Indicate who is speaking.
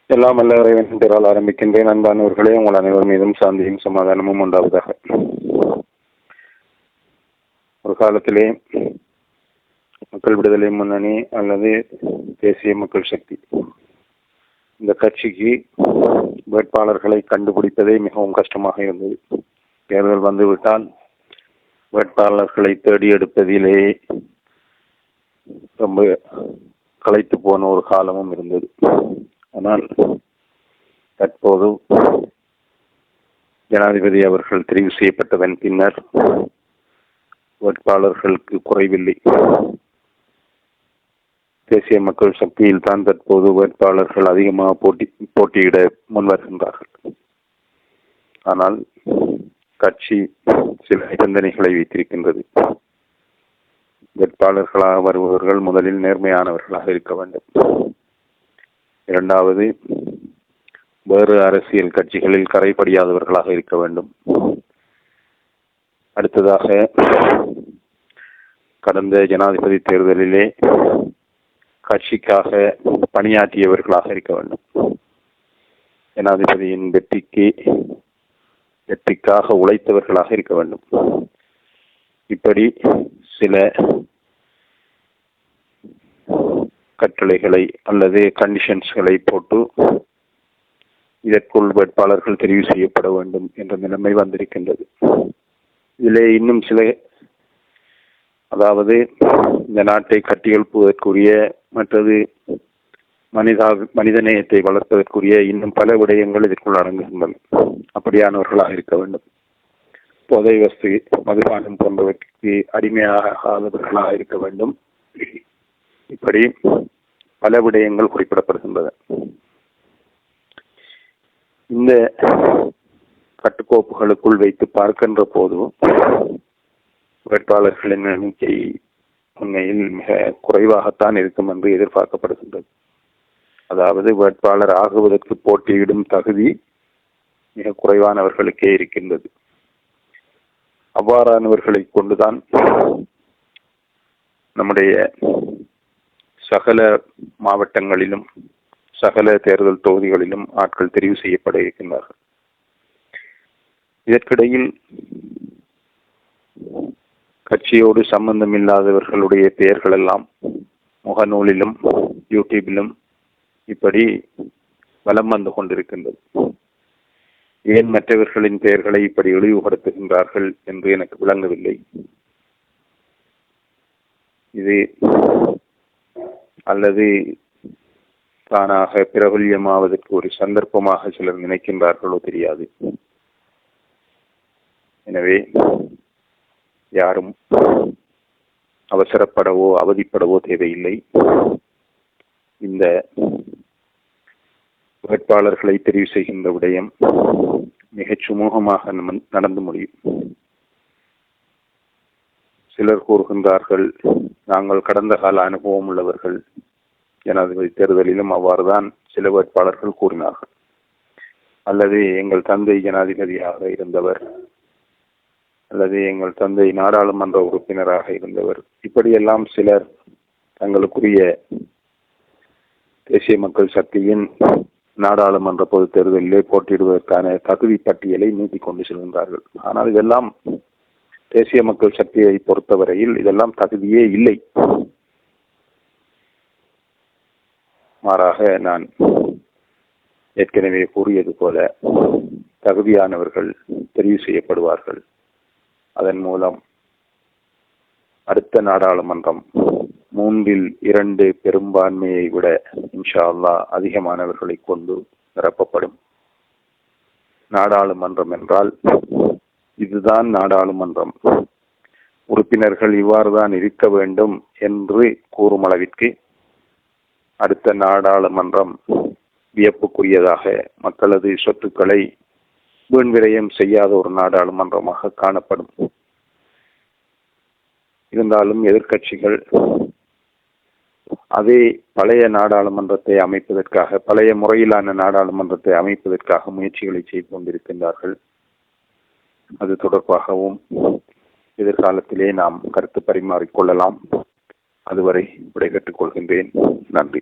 Speaker 1: எல்லாம் அல்ல இறைவன் பெயரால் ஆரம்பிக்கின்றேன். அன்பானவர்களே, உங்கள் அனைவர் மீதும் சாந்தியும் சமாதானமும் உண்டாவதாக. ஒரு காலத்திலே மக்கள் விடுதலை முன்னணி அல்லது தேசிய மக்கள் சக்தி, இந்த கட்சிக்கு வேட்பாளர்களை கண்டுபிடிப்பதே மிகவும் கஷ்டமாக இருந்தது. தேர்தல் வந்துவிட்டால் வேட்பாளர்களை தேடி எடுப்பதிலே ரொம்ப களைத்து போன ஒரு காலமும் இருந்தது. ஆனால் தற்போது ஜனாதிபதி அவர்கள் தெரிவு செய்யப்பட்டதன் பின்னர் வேட்பாளர்களுக்கு குறைவில்லை. தேசிய மக்கள் சக்தியில் தான் தற்போது வேட்பாளர்கள் அதிகமாக போட்டியிட முன்வருகின்றார்கள். ஆனால் கட்சி சில நிபந்தனைகளை வைத்திருக்கின்றது. வேட்பாளர்களாக வருபவர்கள் முதலில் நேர்மையானவர்களாக இருக்க வேண்டும். இரண்டாவது, வேறு அரசியல் கட்சிகளில் கரைபடியாதவர்களாக இருக்க வேண்டும். அடுத்ததாக, கடந்த ஜனாதிபதி தேர்தலிலே கட்சிக்காக பணியாற்றியவர்களாக இருக்க வேண்டும். ஜனாதிபதியின் வெற்றிக்காக உழைத்தவர்களாக இருக்க வேண்டும். இப்படி சில கட்டளைகளை அல்லது கண்டிஷன்ஸ்களை போட்டு இதற்குள் வேட்பாளர்கள் தெரிவு செய்யப்பட வேண்டும் என்ற நிலைமை வந்திருக்கின்றது. இதிலே இன்னும் சில, அதாவது இந்த நாட்டை கட்டியெழுப்புவதற்குரிய, மற்றது மனிதநேயத்தை வளர்ப்பதற்குரிய இன்னும் பல விடயங்கள் இதற்குள் அடங்குகின்றன. அப்படியானவர்களாக இருக்க வேண்டும். போதை வஸ்து, மதுபானம் போன்றவற்றுக்கு அடிமையாகாதவர்களாக இருக்க வேண்டும். இப்படி பல விடயங்கள் குறிப்பிடப்படுகின்றன. இந்த கட்டுக்கோப்புகளுக்குள் வைத்து பார்க்கின்ற போது வேட்பாளர்களின் எண்ணிக்கை உண்மையில் மிக குறைவாகத்தான் இருக்கும் என்று எதிர்பார்க்கப்படுகின்றது. அதாவது வேட்பாளர் ஆகுவதற்கு போட்டியிடும் தகுதி மிக குறைவானவர்களுக்கே இருக்கின்றது. அவ்வாறானவர்களை கொண்டுதான் நம்முடைய சகல மாவட்டங்களிலும் சகல தேர்தல் தொகுதிகளிலும் ஆட்கள் தெரிவு செய்யப்பட இருக்கின்றார்கள். இதற்கிடையில் கட்சியோடு சம்பந்தம் இல்லாதவர்களுடைய பெயர்கள் எல்லாம் முகநூலிலும் யூடியூபிலும் இப்படி வலம் வந்து கொண்டிருக்கின்றது. ஏன் மற்றவர்களின் பெயர்களை இப்படி இழிவுபடுத்துகின்றார்கள் என்று எனக்கு விளங்கவில்லை. இது அல்லது தானாக பிரபல்யமாவதற்கு ஒரு சந்தர்ப்பமாக சிலர் நினைக்கின்றார்களோ தெரியாது. எனவே யாரும் அவசரப்படவோ அவதிப்படவோ தேவையில்லை. இந்த வேட்பாளர்களை தெரிவு செய்கின்ற விடயம் மிகச் சுமூகமாக நடந்து முடியும். சிலர் கூறுகின்றார்கள், நாங்கள் கடந்த கால அனுபவம் உள்ளவர்கள். ஜனாதிபதி தேர்தலிலும் அவ்வாறுதான் சில வேட்பாளர்கள் கூறினார்கள். அல்லது எங்கள் தந்தை ஜனாதிபதியாக இருந்தவர், அல்லது எங்கள் தந்தை நாடாளுமன்ற உறுப்பினராக இருந்தவர். இப்படியெல்லாம் சிலர் தங்களுக்குரிய தேசிய மக்கள் சக்தியின் நாடாளுமன்ற பொது தேர்தலிலே போட்டியிடுவதற்கான தகுதி பட்டியலை நீட்டிக் கொண்டு செல்கின்றார்கள். ஆனால் இதெல்லாம் தேசிய மக்கள் சக்தியை பொறுத்தவரையில் இதெல்லாம் தகுதியே இல்லை. மாறாக நான் ஏற்கனவே கூறியது போல தகுதியானவர்கள் தெரிவு செய்யப்படுவார்கள். அதன் மூலம் அடுத்த நாடாளுமன்றம் 3/2 பெரும்பான்மையை விட இன்ஷா அல்லாஹ் அதிகமானவர்களை கொண்டு நிரப்பப்படும். நாடாளுமன்றம் என்றால் இதுதான் நாடாளுமன்றம், உறுப்பினர்கள் இவ்வாறுதான் இருக்க வேண்டும் என்று கூறும் அளவிற்கு அடுத்த நாடாளுமன்றம் வியப்புக்குரியதாக, மக்களது சொத்துக்களை வீண் விரயம் செய்யாத ஒரு நாடாளுமன்றமாக காணப்படும். இருந்தாலும் எதிர்க்கட்சிகள் அதே பழைய நாடாளுமன்றத்தை அமைப்பதற்காக, பழைய முறையிலான நாடாளுமன்றத்தை அமைப்பதற்காக முயற்சிகளை செய்து கொண்டிருக்கின்றார்கள். அது தொடர்பாகவும் எதிர்காலத்திலே நாம் கருத்து பரிமாறிக்கொள்ளலாம். அதுவரை விடைபெற்றுக் கொள்கின்றேன். நன்றி.